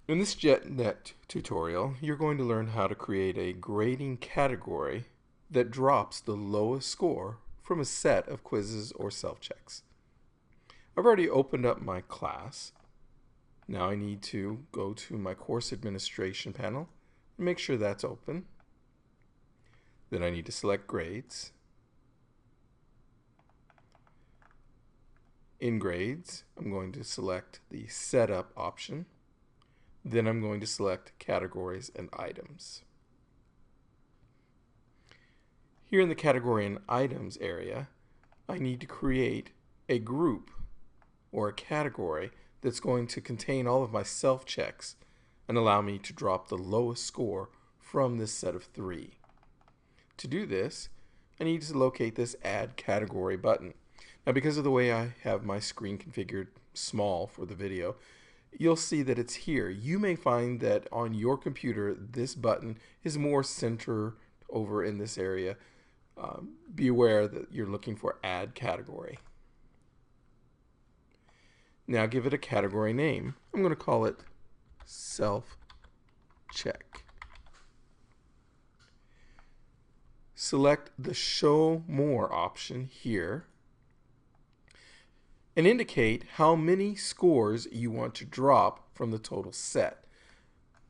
In this JetNet tutorial, you're going to learn how to create a grading category that drops the lowest score from a set of quizzes or self-checks. I've already opened up my class. Now I need to go to my course administration panel and make sure that's open. Then I need to select grades. In grades, I'm going to select the setup option. Then I'm going to select categories and items. Here in the category and items area, I need to create a group or a category that's going to contain all of my self-checks and allow me to drop the lowest score from this set of 3. To do this, I need to locate this Add Category button. Now, because of the way I have my screen configured small for the video, you'll see that it's here. You may find that on your computer this button is more centered over in this area. Be aware that you're looking for Add Category. Now give it a category name. I'm going to call it Self-Check. Select the Show More option here and indicate how many scores you want to drop from the total set.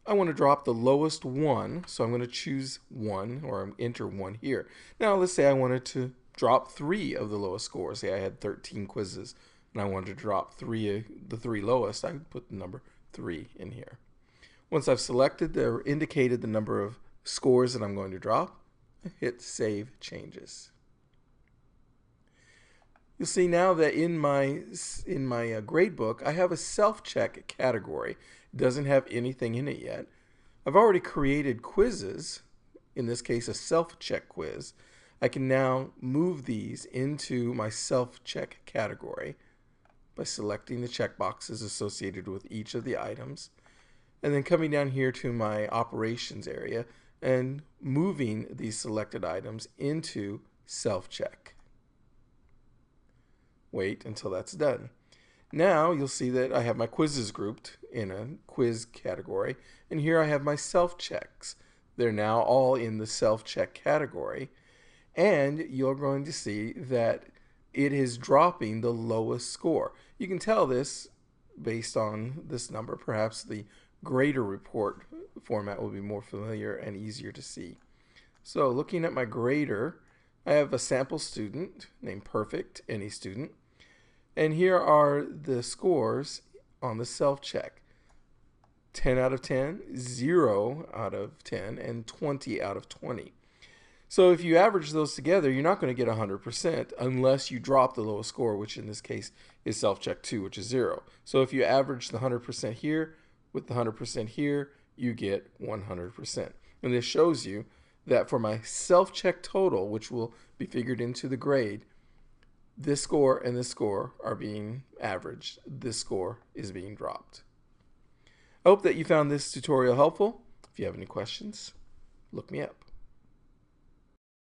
I want to drop the lowest one, so I'm going to choose 1 or enter 1 here. Now let's say I wanted to drop 3 of the lowest scores. Say I had 13 quizzes and I wanted to drop the 3 lowest. I put the number 3 in here. Once I've selected or indicated the number of scores that I'm going to drop, hit Save Changes. You'll see now that in my gradebook, I have a self-check category. It doesn't have anything in it yet. I've already created quizzes, in this case a self-check quiz. I can now move these into my self-check category by selecting the checkboxes associated with each of the items, and then coming down here to my operations area and moving these selected items into self-check. Wait until that's done. Now you'll see that I have my quizzes grouped in a quiz category, and here I have my self-checks. They're now all in the self-check category, and you're going to see that it is dropping the lowest score. You can tell this based on this number. Perhaps the grader report format will be more familiar and easier to see. So looking at my grader, I have a sample student named Perfect, any student. And here are the scores on the self-check. 10 out of 10, 0 out of 10, and 20 out of 20. So if you average those together, you're not going to get 100% unless you drop the lowest score, which in this case is self-check 2, which is 0. So if you average the 100% here with the 100% here, you get 100%. And this shows you that for my self-check total, which will be figured into the grade, this score and this score are being averaged. This score is being dropped. I hope that you found this tutorial helpful. If you have any questions, look me up.